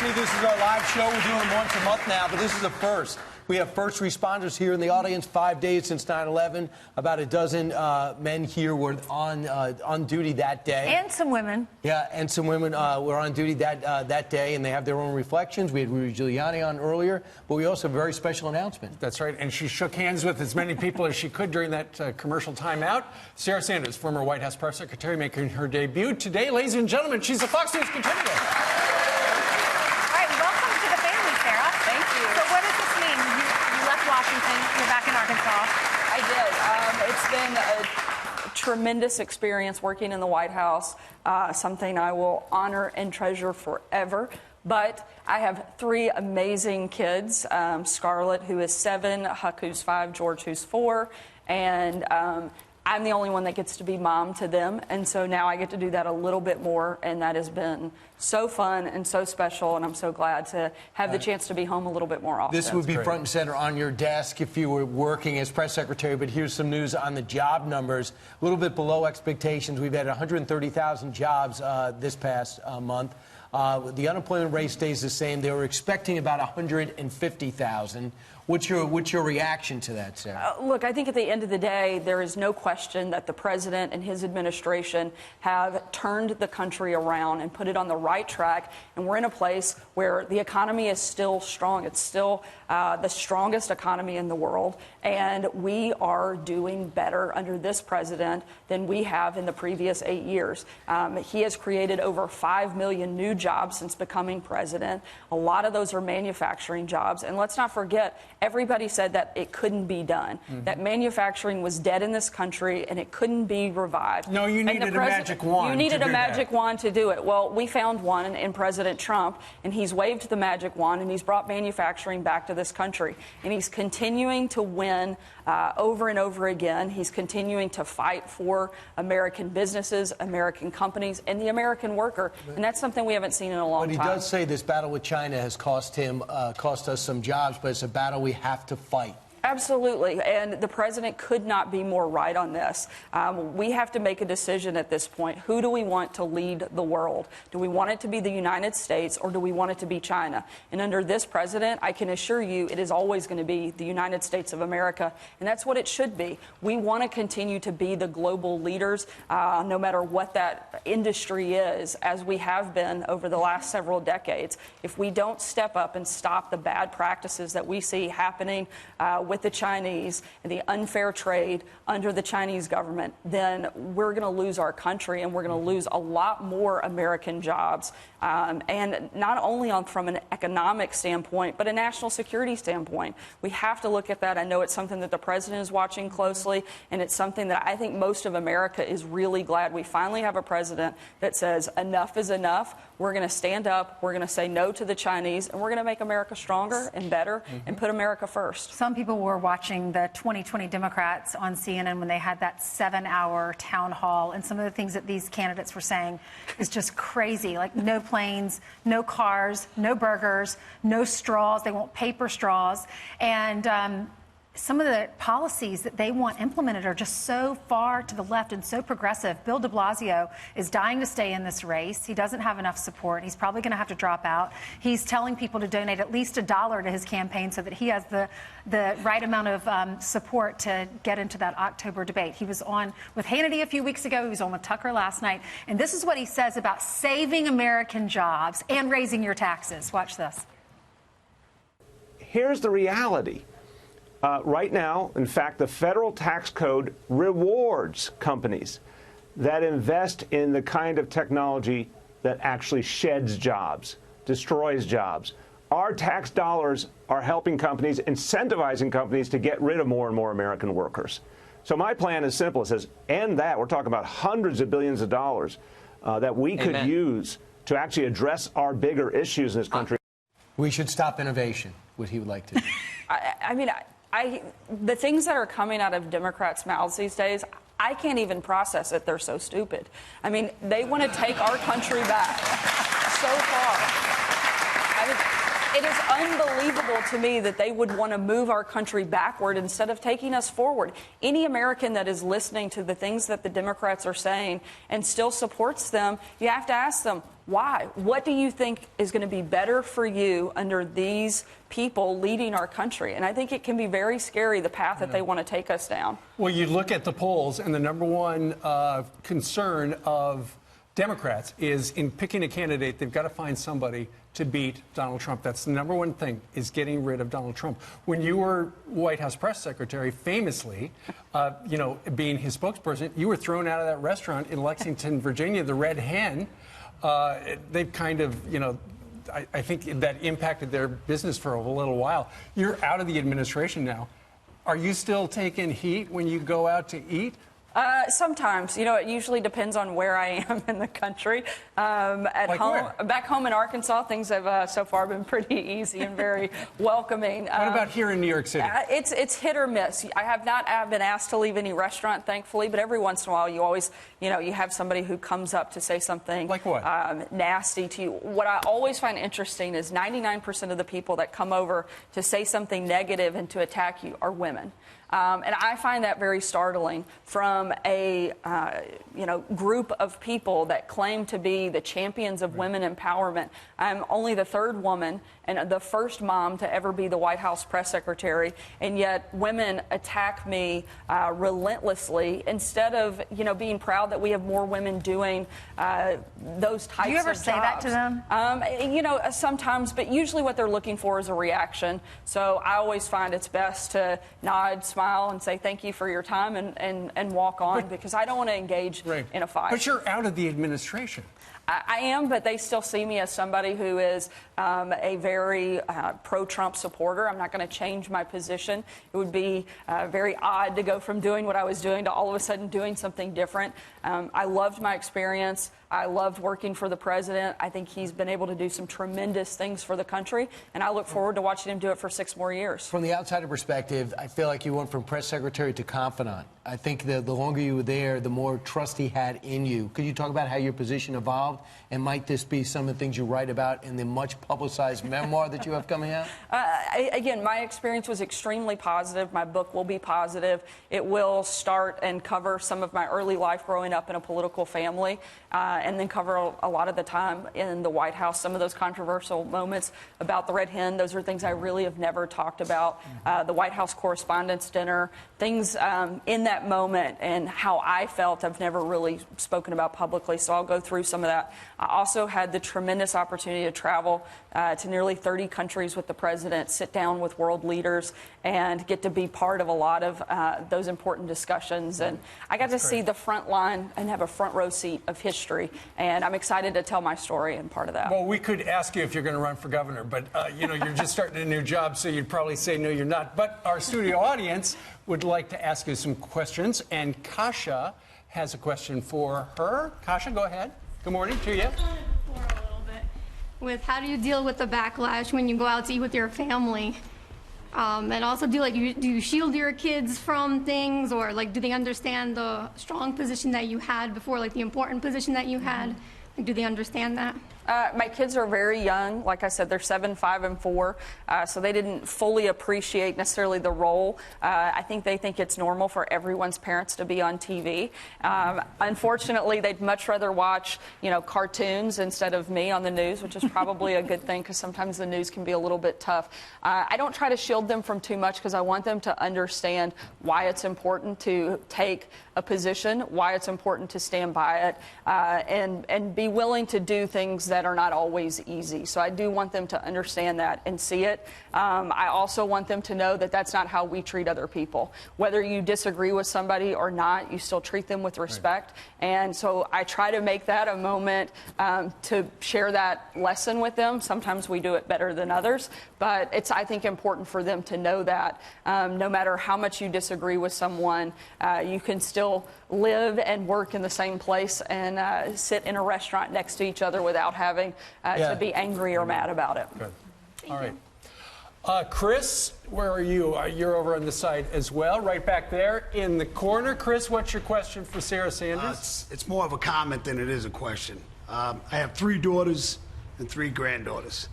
University. This is our live show. We're doing them once a month now, but this is a first. We have first responders here in the audience. 5 days since 9/11. About a dozen men here were on duty that day. And some women. Yeah, and some women were on duty that day, and they have their own reflections. We had Rudy Giuliani on earlier, but we also have a very special announcement. That's right, and she shook hands with as many people as she could during that commercial timeout. Sarah Sanders, former White House press secretary, making her debut today. Ladies and gentlemen, she's a Fox News contributor. Washington. You're back in Arkansas. I did. It's been a tremendous experience working in the White House, something I will honor and treasure forever. But I have 3 amazing kids, Scarlett, who is 7, Huck, who's 5, George, who's 4, and I'm the only one that gets to be mom to them, and so now I get to do that a little bit more, and that has been so fun and so special, and I'm so glad to have the chance to be home a little bit more often. This would be front and center on your desk if you were working as press secretary, but here's some news on the job numbers. A little bit below expectations. We've had 130,000 jobs this past month. The unemployment rate stays the same. They were expecting about 150,000. What's your reaction to that, Sarah? Look, I think at the end of the day, there is no question that the president and his administration have turned the country around and put it on the right track. And we're in a place where the economy is still strong. It's still the strongest economy in the world. And we are doing better under this president than we have in the previous 8 years. He has created over 5 million new jobs since becoming president. A lot of those are manufacturing jobs. And let's not forget, everybody said that it couldn't be done, that manufacturing was dead in this country and it couldn't be revived. No, you needed a magic wand. You needed a magic wand to do it. Well, we found one in President Trump, and he's waved the magic wand and he's brought manufacturing back to this country. And he's continuing to win over and over again. He's continuing to fight for American businesses, American companies, and the American worker. And that's something we haven't seen in a long time. But he does say this battle with China has cost us some jobs, but it's a battle we have to fight. Absolutely, and the president could not be more right on this. We have to make a decision at this point. Who do we want to lead the world? Do we want it to be the United States, or do we want it to be China? And under this president, I can assure you it is always going to be the United States of America, and that's what it should be. We want to continue to be the global leaders, no matter what that industry is, as we have been over the last several decades. If we don't step up and stop the bad practices that we see happening with the Chinese and the unfair trade under the Chinese government, then we're going to lose our country and we're going to lose a lot more American jobs. And not only from an economic standpoint, but a national security standpoint. We have to look at that. I know it's something that the president is watching closely, and it's something that I think most of America is really glad we finally have a president that says enough is enough. We're going to stand up. We're going to say no to the Chinese, and we're going to make America stronger and better and put America first. Some people were watching the 2020 Democrats on CNN when they had that 7-hour town hall, and some of the things that these candidates were saying is just crazy. Like no planes, no cars, no burgers, no straws. They want paper straws. And some of the policies that they want implemented are just so far to the left and so progressive. Bill de Blasio is dying to stay in this race. He doesn't have enough support. He's probably going to have to drop out. He's telling people to donate at least $1 to his campaign so that he has the right amount of support to get into that October debate. He was on with Hannity a few weeks ago. He was on with Tucker last night. And this is what he says about saving American jobs and raising your taxes. Watch this. Here's the reality. Right now, in fact, the federal tax code rewards companies that invest in the kind of technology that actually sheds jobs, destroys jobs. Our tax dollars are helping companies, incentivizing companies to get rid of more and more American workers. So my plan is simple. It says, end that. We're talking about hundreds of billions of dollars that we could use to actually address our bigger issues in this country. We should stop innovation, what he would like to do. The things that are coming out of Democrats' mouths these days, I can't even process it. They're so stupid. I mean, they want to take our country back so far. It is unbelievable to me that they would want to move our country backward instead of taking us forward. Any American that is listening to the things that the Democrats are saying and still supports them, you have to ask them, why? What do you think is going to be better for you under these people leading our country? And I think it can be very scary, the path that they want to take us down. Well, you look at the polls, and the number one concern of Democrats is in picking a candidate, they've got to find somebody to beat Donald Trump. That's the number one thing, is getting rid of Donald Trump. When you were White House press secretary, famously, being his spokesperson, you were thrown out of that restaurant in Lexington, Virginia, the Red Hen. They've kind of, I think that impacted their business for a little while. You're out of the administration now. Are you still taking heat when you go out to eat? Sometimes, it usually depends on where I am in the country. At like home, where? back home in Arkansas, things have so far been pretty easy and very welcoming. What about here in New York City? It's hit or miss. I have not been asked to leave any restaurant, thankfully, but every once in a while you always, you have somebody who comes up to say something like what? Nasty to you. What I always find interesting is 99% of the people that come over to say something negative and to attack you are women. And I find that very startling from a group of people that claim to be the champions of women empowerment. I'm only the third woman and the first mom to ever be the White House press secretary, and yet women attack me relentlessly instead of being proud that we have more women doing those types of jobs. Do you ever say that to them? Sometimes, but usually what they're looking for is a reaction. So I always find it's best to nod, smile, and say thank you for your time and walk on, because I don't want to engage in a fight. But you're out of the administration. I am, but they still see me as somebody who is a very pro-Trump supporter. I'm not going to change my position. It would be very odd to go from doing what I was doing to all of a sudden doing something different. I loved my experience. I loved working for the president. I think he's been able to do some tremendous things for the country, and I look forward to watching him do it for 6 more years. From the outsider perspective, I feel like you went from press secretary to confidant. I think the longer you were there, the more trust he had in you. Could you talk about how your position evolved, and might this be some of the things you write about in the much-publicized memoir that you have coming out? Again, my experience was extremely positive. My book will be positive. It will start and cover some of my early life growing up in a political family, and then cover a lot of the time in the White House, some of those controversial moments about the Red Hen. Those are things I really have never talked about. The White House Correspondents' Dinner, things in that moment and how I felt I've never really spoken about publicly, so I'll go through some of that. I also had the tremendous opportunity to travel to nearly 30 countries with the president, sit down with world leaders, and get to be part of a lot of those important discussions. And I got to see the front line and have a front row seat of history, and I'm excited to tell my story and part of that. Well, we could ask you if you're going to run for governor, but you're just starting a new job, so you'd probably say no, you're not. But our studio audience would like to ask you some questions, and Kasha has a question for her. Kasha, go ahead. Good morning to you. With how do you deal with the backlash when you go out to eat with your family? And also, do you shield your kids from things, or do they understand the strong position that you had before, the important position that you had? Do they understand that? My kids are very young. Like I said, they're 7, 5, and 4, so they didn't fully appreciate necessarily the role. I think they think it's normal for everyone's parents to be on TV. Unfortunately, they'd much rather watch, cartoons instead of me on the news, which is probably a good thing because sometimes the news can be a little bit tough. I don't try to shield them from too much because I want them to understand why it's important to take a position, why it's important to stand by it, and be willing to do things that are not always easy. So I do want them to understand that and see it. I also want them to know that that's not how we treat other people. Whether you disagree with somebody or not, you still treat them with respect. Right. And so I try to make that a moment to share that lesson with them. Sometimes we do it better than others, but it's, I think, important for them to know that no matter how much you disagree with someone, you can still live and work in the same place and sit in a restaurant next to each other without having to be angry or mad about it. Good. All right. Chris, where are you? You're over on the side as well, right back there in the corner. Chris, what's your question for Sarah Sanders? It's more of a comment than it is a question. I have 3 daughters and 3 granddaughters.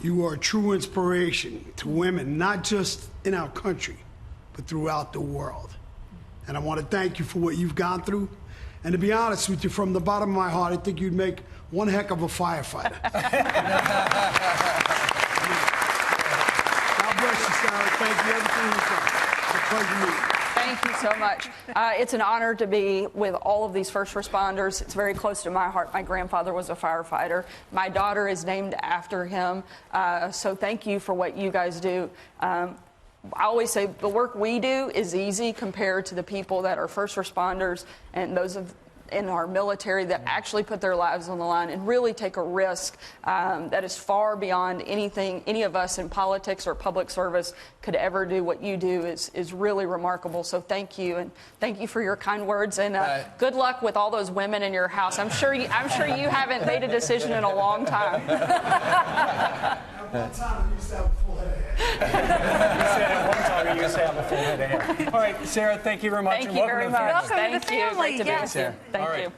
You are a true inspiration to women, not just in our country, but throughout the world. And I want to thank you for what you've gone through. And to be honest with you, from the bottom of my heart, I think you'd make one heck of a firefighter. God bless you, Sarah. Thank you. Everything you've done. It's a pleasure meeting you. Thank you so much. It's an honor to be with all of these first responders. It's very close to my heart. My grandfather was a firefighter. My daughter is named after him. So thank you for what you guys do. I always say the work we do is easy compared to the people that are first responders and those in our military that actually put their lives on the line and really take a risk that is far beyond anything any of us in politics or public service could ever do. What you do is really remarkable. So thank you, and thank you for your kind words, and good luck with all those women in your house. I'm sure you haven't made a decision in a long time. One time I used to have a full head of hair. You said at one time you used to have a full head of hair. All right, Sarah, thank you very much. Thank you very much. Welcome to the Thank you. family. Great to be Yes. with you. Thank All right. you.